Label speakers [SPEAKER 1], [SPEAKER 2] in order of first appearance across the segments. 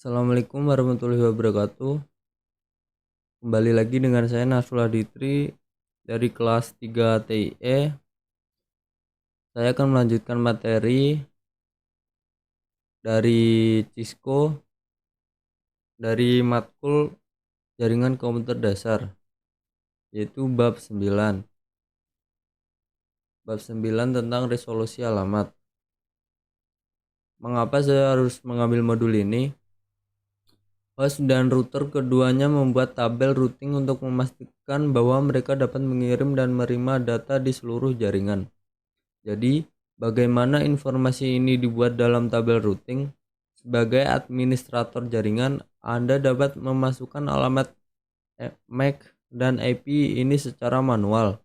[SPEAKER 1] Assalamualaikum warahmatullahi wabarakatuh. Kembali lagi dengan saya Nasrul Aditri dari kelas 3 TIE. Saya akan melanjutkan materi dari Cisco dari matkul Jaringan Komputer Dasar, yaitu bab 9. Bab 9 tentang resolusi alamat. Mengapa saya harus mengambil modul ini? Host dan router keduanya membuat tabel routing untuk memastikan bahwa mereka dapat mengirim dan menerima data di seluruh jaringan. Jadi, bagaimana informasi ini dibuat dalam tabel routing? Sebagai administrator jaringan, Anda dapat memasukkan alamat MAC dan IP ini secara manual.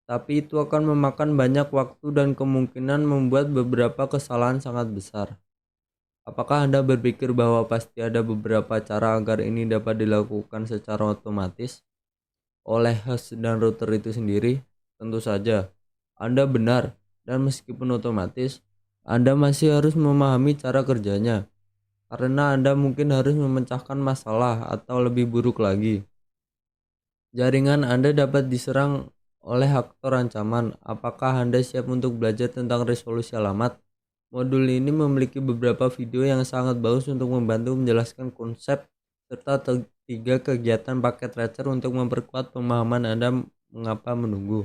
[SPEAKER 1] Tapi itu akan memakan banyak waktu dan kemungkinan membuat beberapa kesalahan sangat besar. Apakah Anda berpikir bahwa pasti ada beberapa cara agar ini dapat dilakukan secara otomatis oleh host dan router itu sendiri? Tentu saja, Anda benar, dan meskipun otomatis, Anda masih harus memahami cara kerjanya, karena Anda mungkin harus memecahkan masalah atau lebih buruk lagi. Jaringan Anda dapat diserang oleh aktor ancaman. Apakah Anda siap untuk belajar tentang resolusi alamat? Modul ini memiliki beberapa video yang sangat bagus untuk membantu menjelaskan konsep serta 3 kegiatan paket tracer untuk memperkuat pemahaman Anda mengapa menunggu.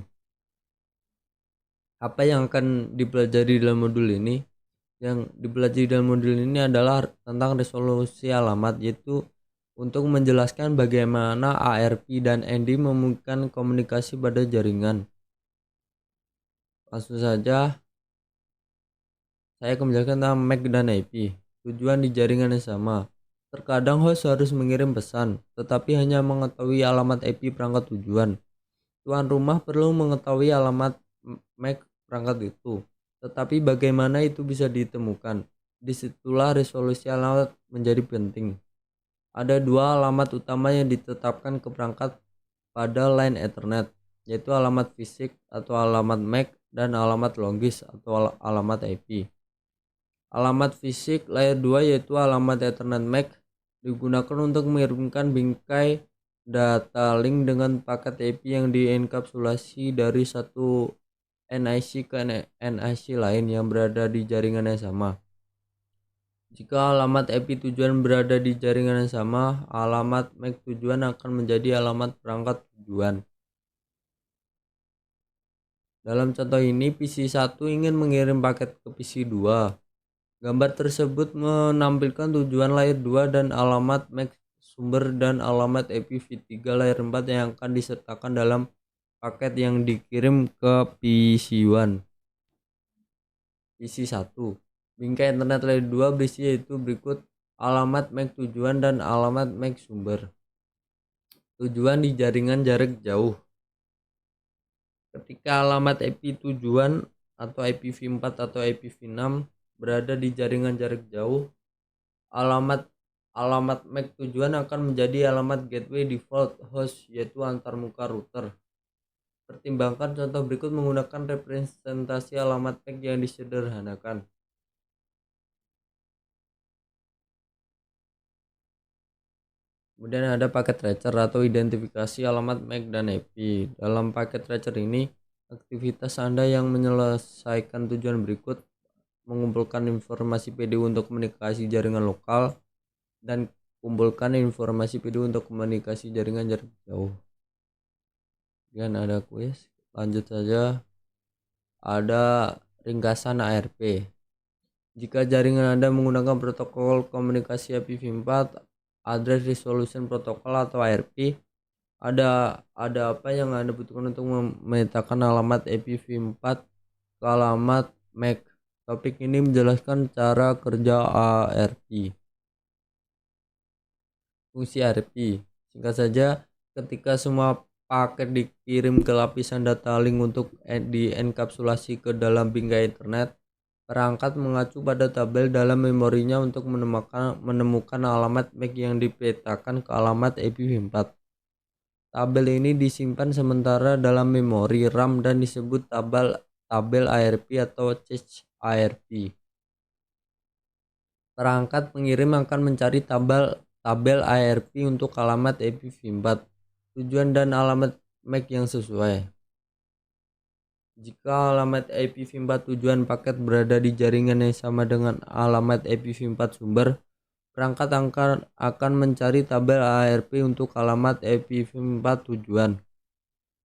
[SPEAKER 1] Apa yang akan dipelajari dalam modul ini? Yang dipelajari dalam modul ini adalah tentang resolusi alamat, yaitu untuk menjelaskan bagaimana ARP dan ND memungkinkan komunikasi pada jaringan. Langsung saja, saya akan menjelaskan tentang MAC dan IP. Tujuan di jaringan yang sama. Terkadang host harus mengirim pesan, tetapi hanya mengetahui alamat IP perangkat tujuan. Tuan rumah perlu mengetahui alamat MAC perangkat itu. Tetapi bagaimana itu bisa ditemukan? Disitulah resolusi alamat menjadi penting. Ada 2 alamat utama yang ditetapkan ke perangkat pada line Ethernet, yaitu alamat fisik atau alamat MAC dan alamat logis atau alamat IP. Alamat fisik layer 2 yaitu alamat Ethernet MAC digunakan untuk mengirimkan bingkai data link dengan paket IP yang dienkapsulasi dari satu NIC ke NIC lain yang berada di jaringan yang sama. Jika alamat IP tujuan berada di jaringan yang sama, alamat MAC tujuan akan menjadi alamat perangkat tujuan. Dalam contoh ini, PC1 ingin mengirim paket ke PC2. Gambar tersebut menampilkan tujuan layer 2 dan alamat MAC sumber dan alamat IPv3 layer 4 yang akan disertakan dalam paket yang dikirim ke PC1. Bingkai internet layer 2 berisi yaitu berikut: alamat MAC tujuan dan alamat MAC sumber. Tujuan di jaringan jarak jauh. Ketika alamat IP tujuan atau IPv4 atau IPv6 berada di jaringan jarak jauh, alamat MAC tujuan akan menjadi alamat gateway default host, yaitu antarmuka router. Pertimbangkan contoh berikut menggunakan representasi alamat MAC yang disederhanakan. Kemudian ada paket tracer atau identifikasi alamat MAC dan IP. Dalam paket tracer ini, aktivitas Anda yang menyelesaikan tujuan berikut: mengumpulkan informasi PDU untuk komunikasi jaringan lokal, dan kumpulkan informasi PDU untuk komunikasi jaringan jarak jauh. Kemudian ada kuis. Lanjut saja. Ada ringkasan ARP. Jika jaringan Anda menggunakan protokol komunikasi IPv4, Address Resolution Protocol atau ARP, ada apa yang Anda butuhkan untuk memetakan alamat IPv4 ke alamat MAC. Topik ini menjelaskan cara kerja ARP. Fungsi ARP. Singkat saja, ketika semua paket dikirim ke lapisan data link untuk dienkapsulasi ke dalam bingkai internet, perangkat mengacu pada tabel dalam memorinya untuk menemukan alamat MAC yang dipetakan ke alamat IPv4. Tabel ini disimpan sementara dalam memori RAM dan disebut tabel ARP atau cache ARP. Perangkat pengirim akan mencari tabel ARP untuk alamat IPv4 tujuan dan alamat MAC yang sesuai. Jika alamat IPv4 tujuan paket berada di jaringan yang sama dengan alamat IPv4 sumber, perangkat akan mencari tabel ARP untuk alamat IPv4 tujuan.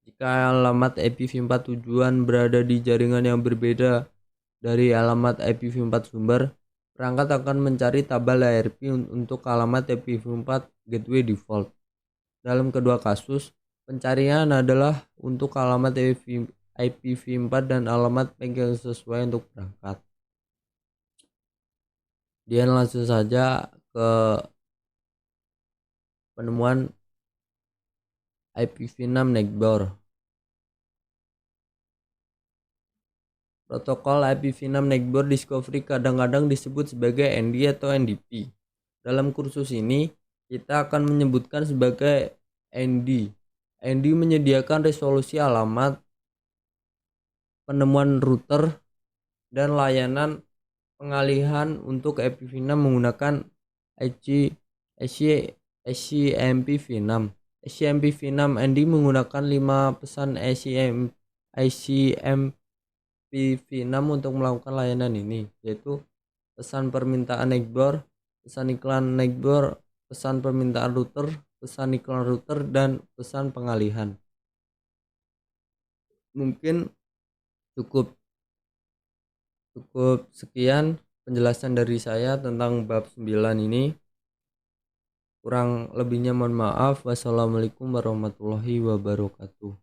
[SPEAKER 1] Jika alamat IPv4 tujuan berada di jaringan yang berbeda dari alamat IPv4 sumber, perangkat akan mencari tabel ARP untuk alamat IPv4 gateway default. Dalam kedua kasus, pencarian adalah untuk alamat IPv4 dan alamat MAC yang sesuai untuk perangkat. Dia langsung saja ke penemuan IPv6 neighbor. Protokol IPv6 neighbor discovery kadang-kadang disebut sebagai ND atau NDP. Dalam kursus ini, kita akan menyebutkan sebagai ND. ND menyediakan resolusi alamat, penemuan router, dan layanan pengalihan untuk IPv6 menggunakan ICMPv6. ICMPv6 ND menggunakan 5 pesan ICMPv6 untuk melakukan layanan ini, yaitu pesan permintaan neighbor, pesan iklan neighbor, pesan permintaan router, pesan iklan router, dan pesan pengalihan. Mungkin cukup sekian penjelasan dari saya tentang bab 9 ini. Kurang lebihnya mohon maaf. Wassalamualaikum warahmatullahi wabarakatuh.